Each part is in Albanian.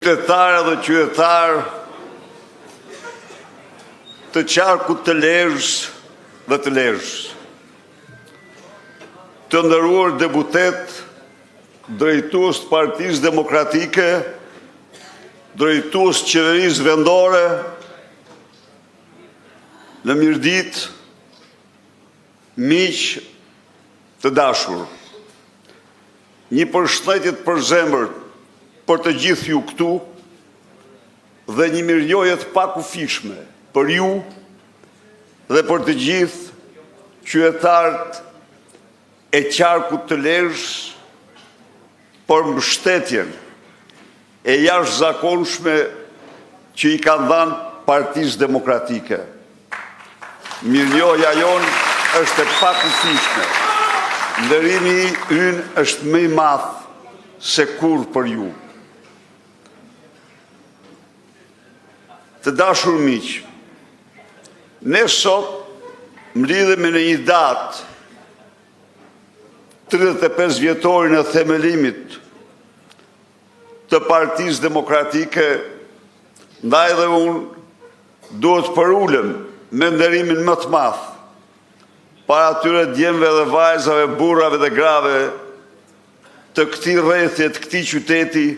Qytetarë dhe qytetarë të qarkut të Lezhës dhe të Lezhës, të nderuar deputet, drejtues të Partisë Demokratike, drejtues të Qeverisë Vendore, në mirëditë, miq të dashur. Një përshëndetje të përzemërt për të gjithë ju këtu dhe një mirënjohje të pakufishme për ju dhe për të gjithë qytetarët e qarkut të Lezhës për mbështetjen e jashtëzakonshme që i kanë dhënë Partisë Demokratike. Mirënjohja jonë është e pakufishme. Nderimi ynë është më i madh se kurrë për ju. Të dashur miq, ne sot mblidhemi në një datë 35 vjetorin e themelimit të Partisë Demokratike, ndaj dhe unë duhet përulem me nderimin më të madh para atyre djemve dhe vajzave, burrave dhe grave të këtij rrethi, të këtij qyteti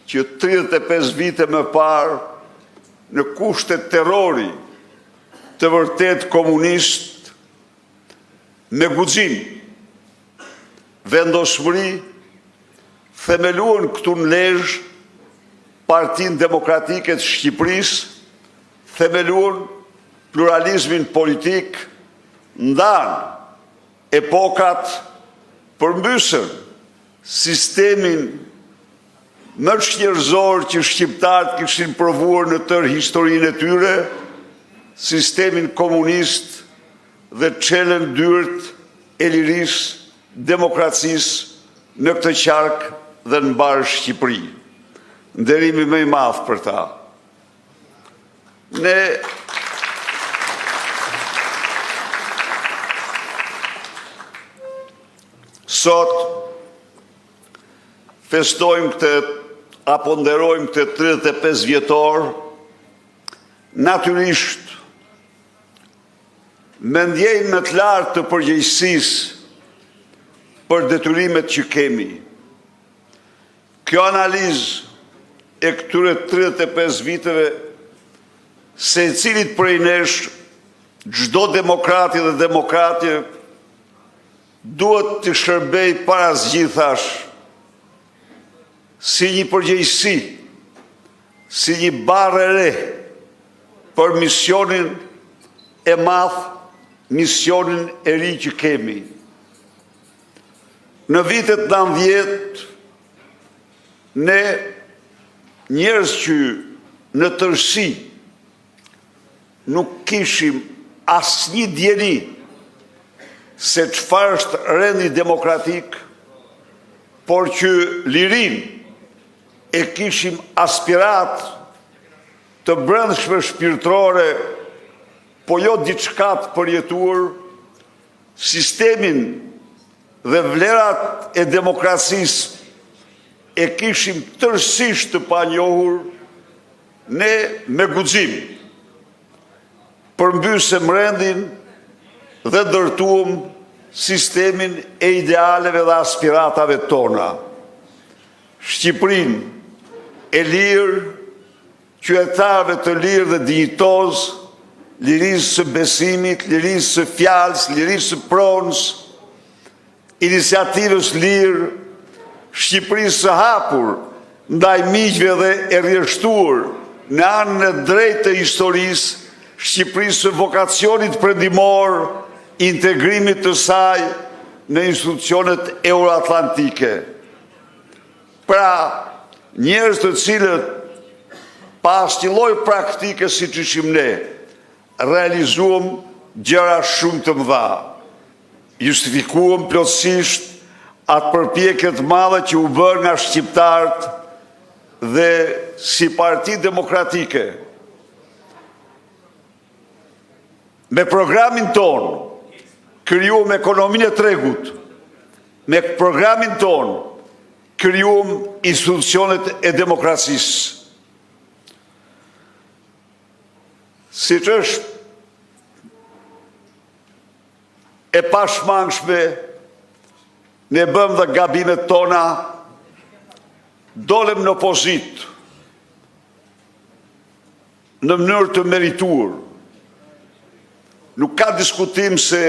që 35 vite më parë në kushtet terrori të vërtet komunist, me guxim, vendoshmëri, themeluan këtu në Lezhë Partinë Demokratike të Shqipërisë, themeluan pluralizmin politik, ndanë epokat, përmbysën sistemin më njerëzor që shqiptarët kishin provuar në tërë historinë e tyre, sistemin komunist dhe çelën dyert e lirisë, demokracisë në këtë qark dhe në mbarë Shqipëri. Nderimi më i madh për ta. Ne sot festojmë këtë apo nderojmë këtë 35 vjetor, natyrisht me ndjenjë më të lartë të përgjegjësisë për detyrimet që kemi. Kjo analizë e këtyre 35 viteve, secilit prej nesh, çdo demokrati dhe demokratje duhet të shërbej para zgjidhtash si një përgjegjësi, si një barë e re për misionin e madh, misionin e ri që kemi. Në vitet 90, ne njerëz që në tërësi nuk kishim asnjë dieni se çfarë është rendi demokratik, por që lirinë e kishim aspirat të brendshme shpirtërore, po jo diçka të përjetuar, sistemin dhe vlerat e demokracisë e kishim tërësisht të panjohur, ne me guxim përmbysëm rendin dhe ndërtuam sistemin e idealeve dhe aspiratave tona. Shqipërinë e lirë, qytetarëve të lirë dhe dinjitoz, lirisë së besimit, lirisë së fjalës, lirisë së pronës, iniciativës lirë, Shqipërisë së hapur ndaj miqve dhe e rrjedhtuar në anën e drejtë të historisë, Shqipërisë së vokacionit perëndimor, integrimit të saj në institucionet euroatlantike. Pra, njerëz të cilët pas një lloj praktike siç ishim ne, realizuam gjëra shumë të mëdha. Justifikuam plotësisht atë përpjekje të madhe që u bën nga shqiptarët dhe si Parti Demokratike. Me programin ton, krijuam ekonominë e tregut. Me programin ton, krijuam institucionet e demokracisë. Siç është e pashmangshme, ne bëm dhe gabimet tona, dolem në opozit, në mënyrë të merituar. Nuk ka diskutim se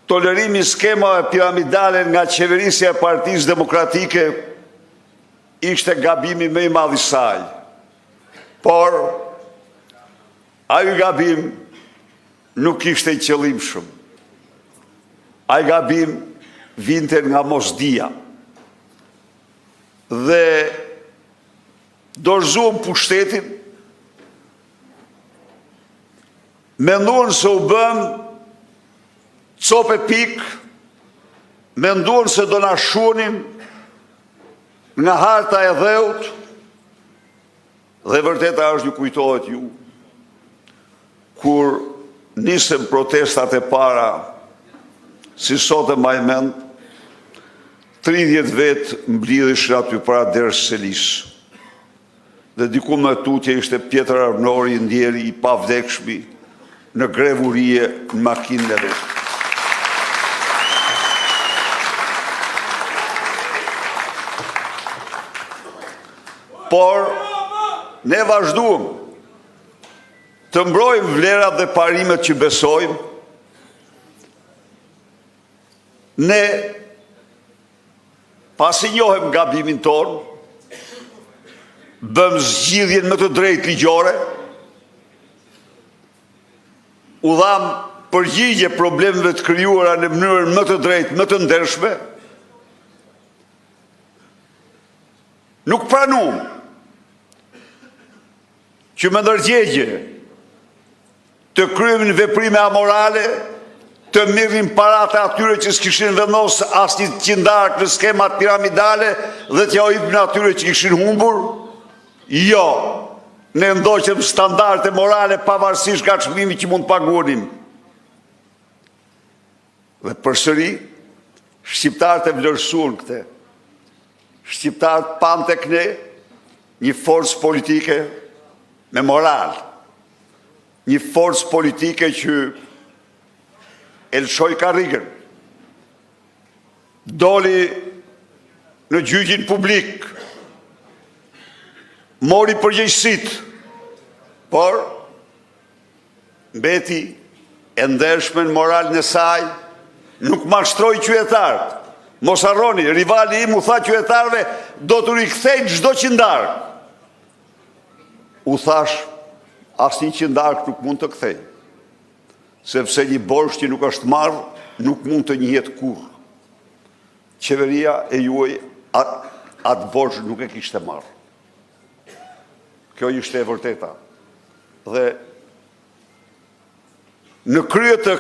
tolerimi skemave piramidale nga qeverisja e Partisë Demokratike ishte gabimi më i madh i saj. Por ai gabim nuk ishte i qëllimshëm. Ai gabim vinte nga mosdia. Dhe dorëzuam pushtetin, menduan se u bëm copë pik, menduan se do na shunin nga harta e dheut, dhe vërteta është, ju kujtohet ju, kur nisën protestat e para, si sot e majmend, 30 vetë mblidheshin aty para derës Selis. Dhe diku më tutje ishte Pjetër Arnori, ndjeri i pavdekshmi, në grevurie në makinën e vetë. Por, ne vazhduam të mbrojmë vlerat dhe parimet që besojmë. Ne pasi njohëm gabimin tonë, bëm zgjidhjen më të drejtë ligjore, u dham përgjigje problemeve të krijuara në mënyrën më të drejtë, më të ndershme. Nuk pranuam që me ndërgjegje të kryemin veprime amorale, të mirrin paratë atyre që s'kishin vendosë asnjë qindark në skemat piramidale dhe t'ja ujpin atyre që kishin humbur. Jo, ne ndoqëm standarde morale pavarësisht nga çmimi që mund paguonim. Dhe përsëri, shqiptarët e vlerësuan këtë. Shqiptarët pan tek ne një forcë politike me moral, një forcë politike që e lëshoi karrigën, doli në gjyqin publik, mori përgjegjësitë, por mbeti e ndershme në moralin e saj, nuk mashtroi qytetarët. Mos harroni, rivali im u tha qytetarëve, do të rikthejnë çdo qindark. U thash, asnjë qindark nuk mund të kthej, sepse një borxh që nuk është marrë, nuk mund të njihet kurrë. Qeveria e juaj atë borxh nuk e kishte marrë. Kjo ishte e vërteta. Dhe në krye të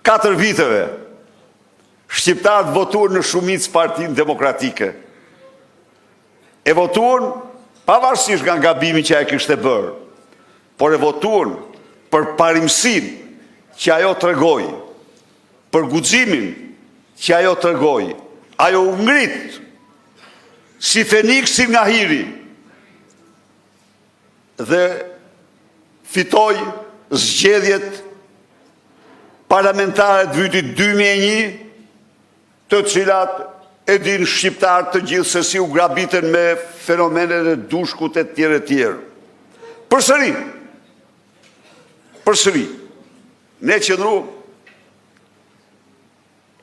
4 viteve, shqiptarët votuan në shumicë Partinë Demokratike. E votuan pavarësisht nga gabimi që ai kishte bërë, por e votuan për parimësinë që ajo tregoi, për guximin që ajo tregoi. Ajo u ngrit si Feniksi nga hiri dhe fitoi zgjedhjet parlamentare të vitit 2001, të cilat e din shqiptarët të gjithë se si u grabiten me fenomenet e dushkut e tjerë. Përsëri, ne qëndruam,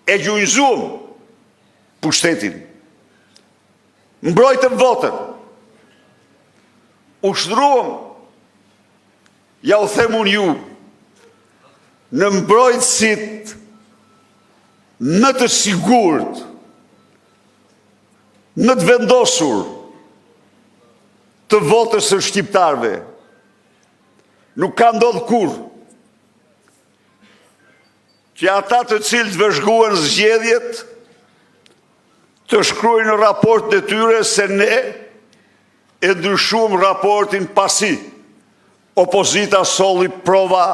e gjunjëzuam pushtetin, mbrojtëm votën, ushtruam, ja u themun ju, në mbrojtësit më të sigurt, më të vendosur të votës së shqiptarëve. Nuk ka ndodhur kurrë që ata të cilët vëzhguan zgjedhjet të shkruajnë në raportin e tyre se ne e ndryshuam raportin pasi opozita solli prova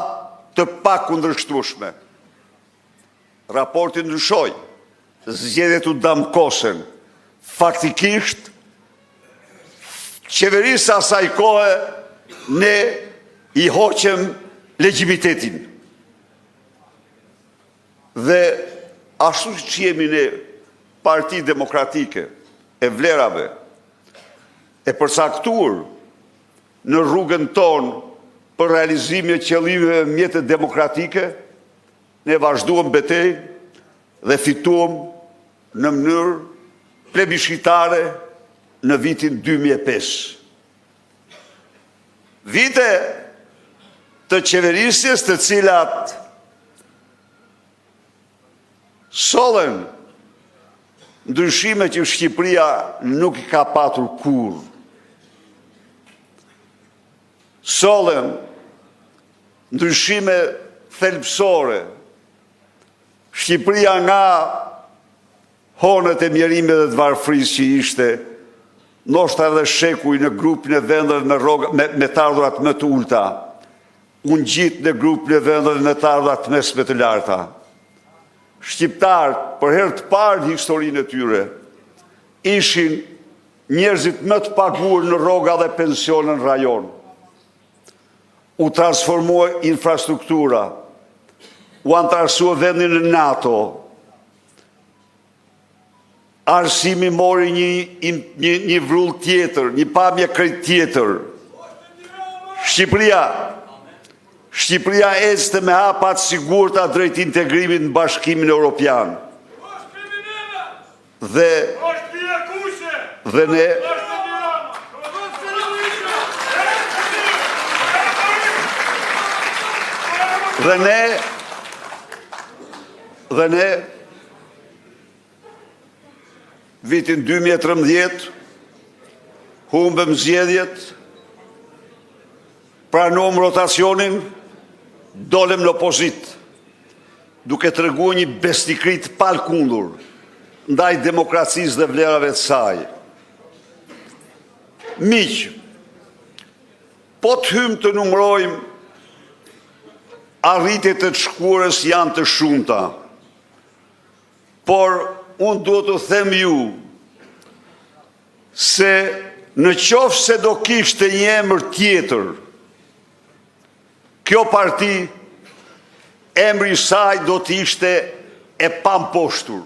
të pakundërshtueshme. Raporti ndryshoi, zgjedhjet u damkosen, faktikisht qeverisë asaj kohe ne i hoqem legjimitetin. Dhe ashtu që jemi ne Parti Demokratike e vlerave, e përcaktuar në rrugën tonë për realizimin e qëllimeve mjetet demokratike, ne vazhduam betejë dhe fituam në mënyrë plebiscitare në vitin 2005. Vite të qeverisjes të cilat sollen ndryshime që Shqipëria nuk i ka patur kurrë. Sollen ndryshime thelbësore. Shqipëria nga honët e mjerimit dhe të varfërisë që ishte, ndoshta edhe shekuj në grupin e vendeve me të ardhurat më të ulta, unë gjitë në grupin e vendeve me të ardhurat mesme të larta. Shqiptarët, për herë të parë në historinë e tyre, ishin njerëzit më të paguar në rroga dhe pensione në rajon. U transformua infrastruktura, u antarësua vendin në NATO, arsimi mori një vrull tjetër, një pamje krejt tjetër. Shqipëria ecte me hapat sigurta drejt integrimit në Bashkimin Evropian. Dhe ne vitin 2013 humbëm zgjedhjet, pranuam rotacionin, dolem në opozit, duke treguar një besnikri të palkundur ndaj demokracisë dhe vlerave të saj. Miq, po të hymë të numërojmë, arritjet e të shkuarës janë të shumta, por unë duhet të them ju se në qoftë se do kishte një emër tjetër, kjo parti, emri i saj do të ishte e pamposhtur.